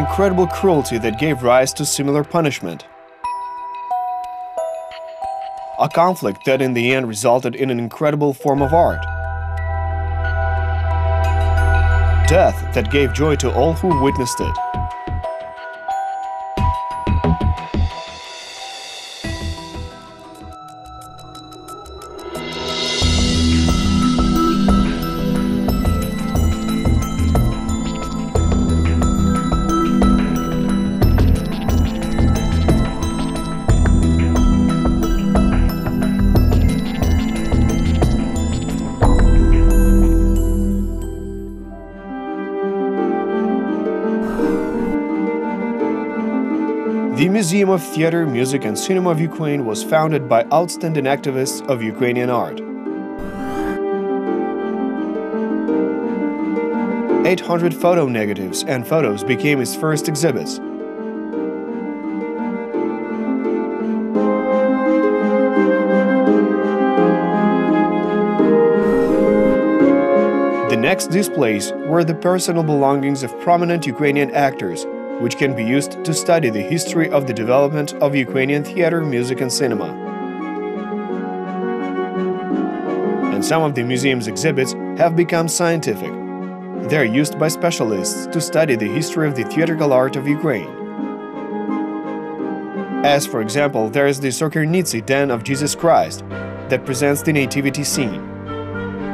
incredible cruelty that gave rise to similar punishment. A conflict that in the end resulted in an incredible form of art. Death that gave joy to all who witnessed it. The Museum of Theater, Music and Cinema of Ukraine was founded by outstanding activists of Ukrainian art. 800 photo negatives and photos became its first exhibits. The next displays were the personal belongings of prominent Ukrainian actors, which can be used to study the history of the development of Ukrainian theater, music and cinema. And some of the museum's exhibits have become scientific. They are used by specialists to study the history of the theatrical art of Ukraine. As for example, there is the Sokyryntsi Den of Jesus Christ that presents the Nativity Scene.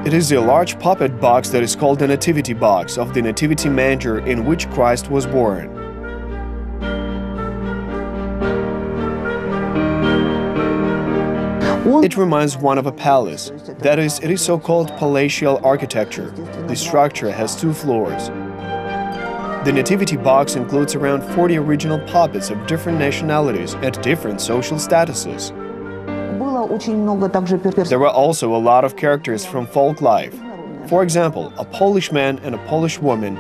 It is a large puppet box that is called the Nativity box of the Nativity manger in which Christ was born. It reminds one of a palace. That is, it is so-called palatial architecture. The structure has 2 floors. The Nativity box includes around 40 original puppets of different nationalities and different social statuses. There were also a lot of characters from folk life. For example, a Polish man and a Polish woman,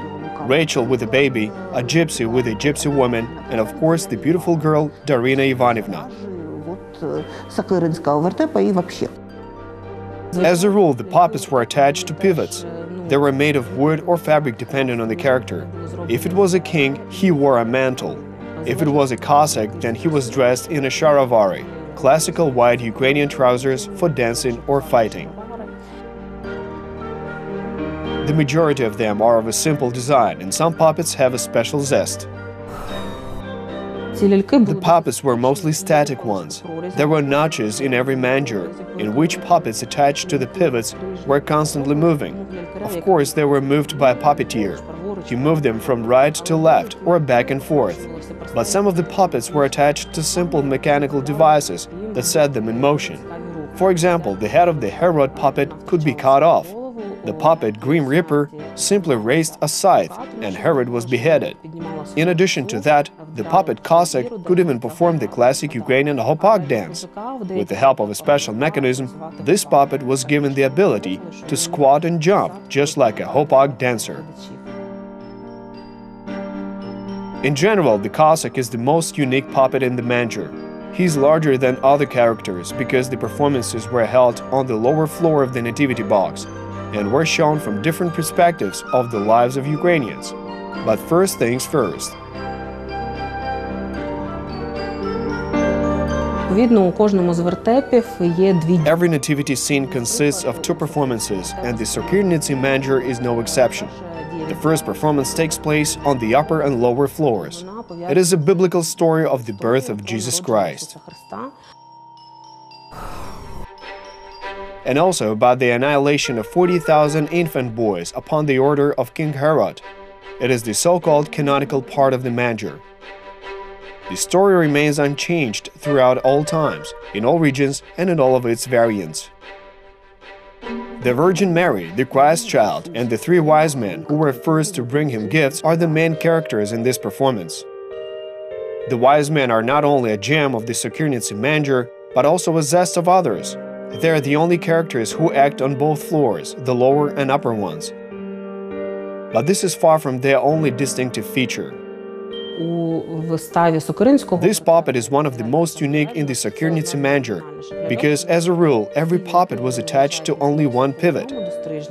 Rachel with a baby, a gypsy with a gypsy woman, and of course the beautiful girl Darina Ivanivna. As a rule, the puppets were attached to pivots. They were made of wood or fabric depending on the character. If it was a king, he wore a mantle. If it was a Cossack, then he was dressed in a sharavari, classical white Ukrainian trousers for dancing or fighting. The majority of them are of a simple design, and some puppets have a special zest. The puppets were mostly static ones. There were notches in every manger, in which puppets attached to the pivots were constantly moving. Of course, they were moved by a puppeteer. He moved them from right to left or back and forth. But some of the puppets were attached to simple mechanical devices that set them in motion. For example, the head of the Herod puppet could be cut off. The puppet Grim Reaper simply raised a scythe, and Herod was beheaded. In addition to that, the puppet Cossack could even perform the classic Ukrainian hopak dance. With the help of a special mechanism, this puppet was given the ability to squat and jump, just like a hopak dancer. In general, the Cossack is the most unique puppet in the manger. He's larger than other characters because the performances were held on the lower floor of the Nativity box and were shown from different perspectives of the lives of Ukrainians. But first things first. Every nativity scene consists of 2 performances, and the Sokyryntsi manger is no exception. The first performance takes place on the upper and lower floors. It is a biblical story of the birth of Jesus Christ, and also about the annihilation of 40,000 infant boys upon the order of King Herod. It is the so-called canonical part of the manger. The story remains unchanged throughout all times, in all regions and in all of its variants. The Virgin Mary, the Christ child, and the 3 wise men who were first to bring him gifts are the main characters in this performance. The wise men are not only a gem of the Sokyryntsi manger, but also a zest of others. They are the only characters who act on both floors, the lower and upper ones. But this is far from their only distinctive feature. This puppet is one of the most unique in the Sokyryntsi manger, because as a rule, every puppet was attached to only one pivot.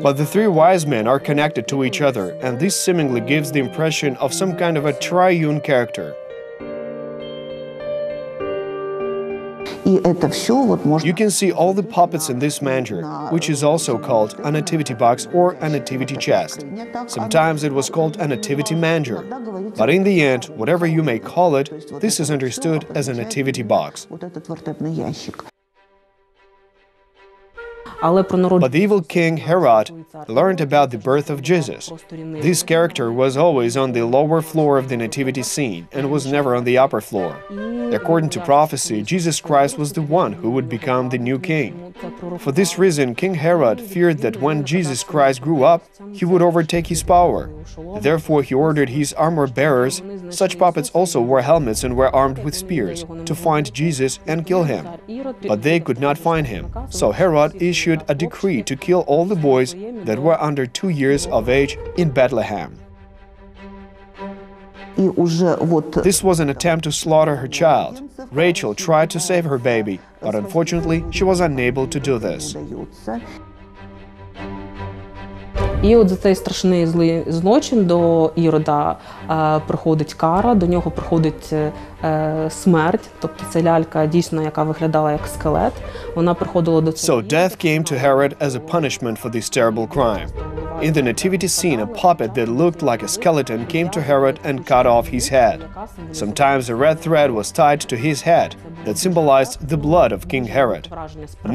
But the three wise men are connected to each other, and this seemingly gives the impression of some kind of a triune character. You can see all the puppets in this manger, which is also called a nativity box or a nativity chest. Sometimes it was called a nativity manger. But in the end, whatever you may call it, this is understood as a nativity box. But the evil king Herod learned about the birth of Jesus. This character was always on the lower floor of the nativity scene and was never on the upper floor. According to prophecy, Jesus Christ was the one who would become the new king. For this reason, King Herod feared that when Jesus Christ grew up, he would overtake his power. Therefore, he ordered his armor-bearers, such puppets also wore helmets and were armed with spears, to find Jesus and kill him. But they could not find him, so Herod issued a decree to kill all the boys that were under 2 years of age in Bethlehem. This was an attempt to slaughter her child. Rachel tried to save her baby, but unfortunately she was unable to do this. І от за цей страшний злий злочин до Ірода приходить кара, до нього приходить смерть, тобто це лялька дійсно, яка виглядала як скелет. Вона приходила до цього. So death came to Herod as a punishment for this terrible crime. In the nativity scene, a puppet that looked like a skeleton came to Herod and cut off his head. Sometimes a red thread was tied to his head that symbolized the blood of King Herod.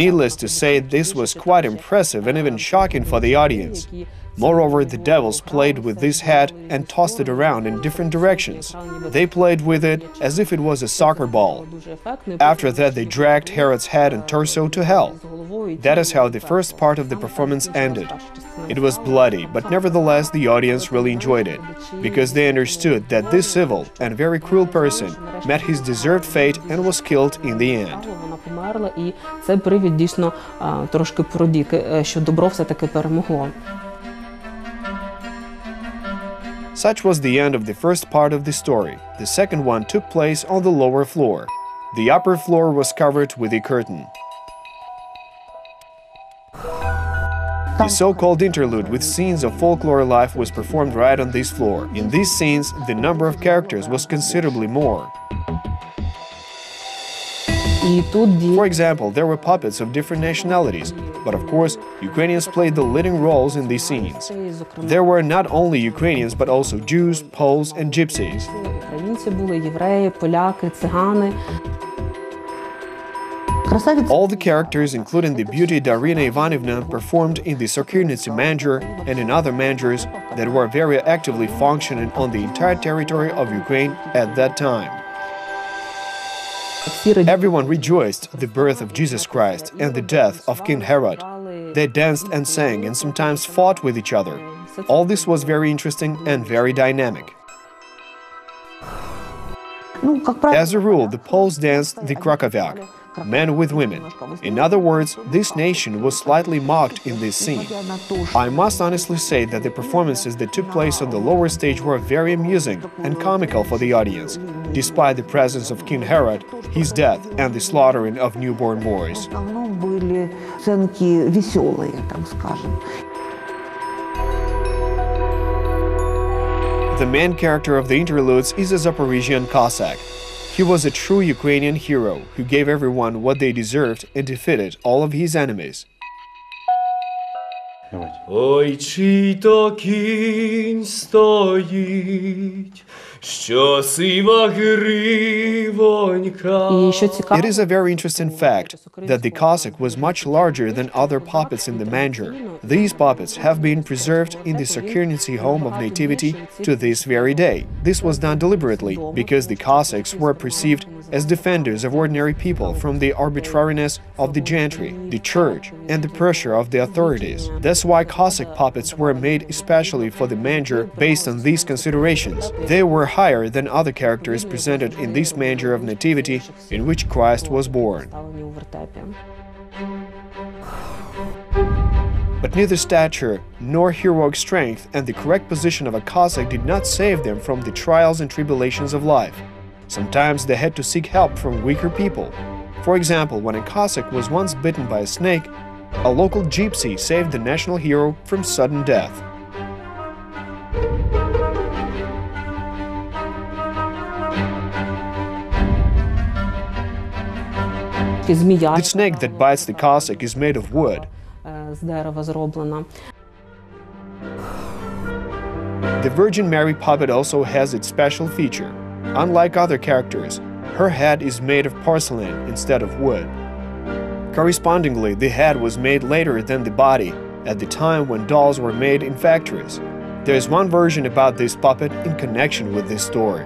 Needless to say, this was quite impressive and even shocking for the audience. Moreover, the devils played with this head and tossed it around in different directions. They played with it as if it was a soccer ball. After that, they dragged Herod's head and torso to hell. That is how the first part of the performance ended. It was bloody, but nevertheless the audience really enjoyed it, because they understood that this evil and very cruel person met his deserved fate and was killed in the end. І це привід дійсно трошки порадіти, що добро все-таки перемогло. Such was the end of the first part of the story. The second one took place on the lower floor. The upper floor was covered with a curtain. The so-called interlude with scenes of folklore life was performed right on this floor. In these scenes, the number of characters was considerably more. For example, there were puppets of different nationalities, but of course, Ukrainians played the leading roles in these scenes. There were not only Ukrainians, but also Jews, Poles, and Gypsies. All the characters, including the beauty Darina Ivanivna, performed in the Sokyryntsi manger and in other mangers that were very actively functioning on the entire territory of Ukraine at that time. Everyone rejoiced the birth of Jesus Christ and the death of King Herod. They danced and sang and sometimes fought with each other. All this was very interesting and very dynamic. As a rule, the Poles danced the krakowiak, men with women. In other words, this nation was slightly mocked in this scene. I must honestly say that the performances that took place on the lower stage were very amusing and comical for the audience, despite the presence of King Herod, his death, and the slaughtering of newborn boys. The main character of the interludes is a Zaporizhian Cossack. He was a true Ukrainian hero who gave everyone what they deserved and defeated all of his enemies. Ой, чий то кінь стоїть, що сива гривонька. It is a very interesting fact that the Cossack was much larger than other puppets in the manger. These puppets have been preserved in the Sokyryntsi home of Nativity to this very day. This was done deliberately because the Cossacks were perceived as defenders of ordinary people from the arbitrariness of the gentry, the church, and the pressure of the authorities. That's why Cossack puppets were made especially for the manger based on these considerations. They were higher than other characters presented in this manger of Nativity in which Christ was born. But neither stature nor heroic strength and the correct position of a Cossack did not save them from the trials and tribulations of life. Sometimes they had to seek help from weaker people. For example, when a Cossack was once bitten by a snake, A local gypsy saved the national hero from sudden death. The snake that bites the Cossack is made of wood. З дерева зроблена. The Virgin Mary puppet also has its special feature. Unlike other characters, her head is made of porcelain instead of wood. Correspondingly, the head was made later than the body, at the time when dolls were made in factories. There is one version about this puppet in connection with this story.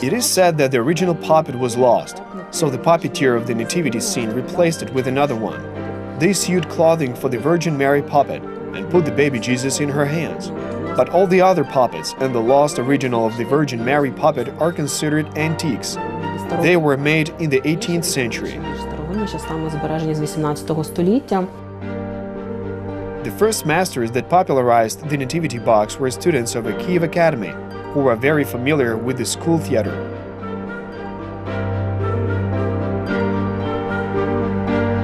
It is said that the original puppet was lost, so the puppeteer of the Nativity Scene replaced it with another one. They sewed clothing for the Virgin Mary puppet and put the baby Jesus in her hands. But all the other puppets and the lost original of the Virgin Mary puppet are considered antiques. They were made in the 18th century. The first masters that popularized the Nativity box were students of a Kiev academy, who were very familiar with the school theater.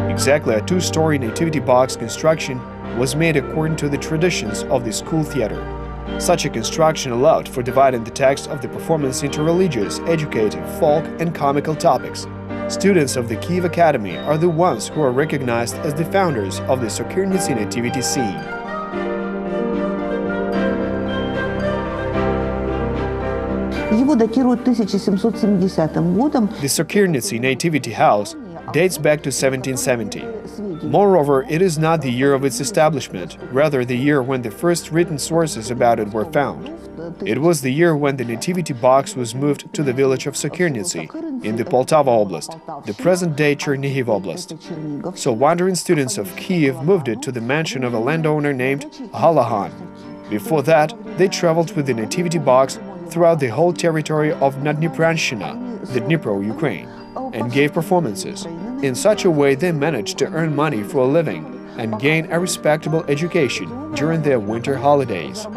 Exactly a two-story Nativity box construction was made according to the traditions of the school theater. Such a construction allowed for dividing the text of the performance into religious, educative, folk, and comical topics. Students of the Kiev Academy are the ones who are recognized as the founders of the Sokyryntsi Nativity Scene. The Sokyryntsi Nativity House dates back to 1770. Moreover, it is not the year of its establishment, rather the year when the first written sources about it were found. It was the year when the Nativity box was moved to the village of Sokyryntsi in the Poltava Oblast, the present-day Chernihiv Oblast. So wandering students of Kiev moved it to the mansion of a landowner named Halahan. Before that, they traveled with the Nativity box throughout the whole territory of Nadnipranshchina, the Dnipro, Ukraine, and gave performances. In such a way, they managed to earn money for a living and gain a respectable education during their winter holidays.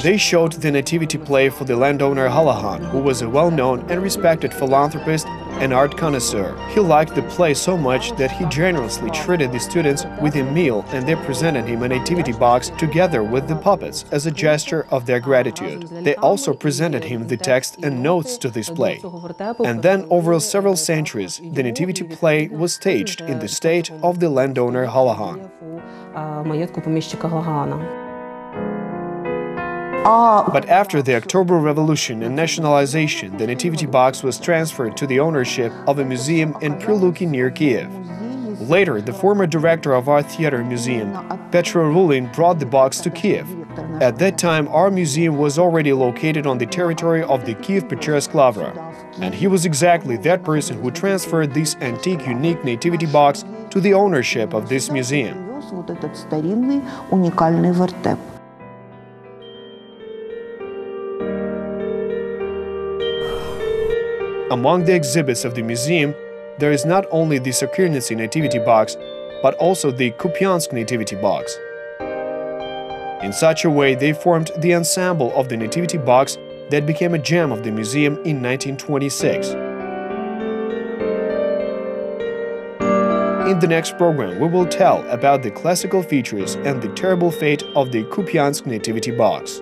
They showed the nativity play for the landowner Halahan, who was a well-known and respected philanthropist and art connoisseur. He liked the play so much that he generously treated the students with a meal, and they presented him a nativity box together with the puppets as a gesture of their gratitude. They also presented him the text and notes to this play. And then, over several centuries, the nativity play was staged in the state of the landowner Halahan. But after the October Revolution and nationalization, the nativity box was transferred to the ownership of a museum in Priluki near Kiev. Later, the former director of our theater museum, Petro Rulin, brought the box to Kiev. At that time, our museum was already located on the territory of the Kiev-Pechersk Lavra, and he was exactly that person who transferred this antique, unique nativity box to the ownership of this museum. Among the exhibits of the museum, there is not only the Sokyryntsi nativity box, but also the Kupiansk nativity box. In such a way, they formed the ensemble of the nativity box that became a gem of the museum in 1926. In the next program, we will tell about the classical features and the terrible fate of the Kupiansk nativity box.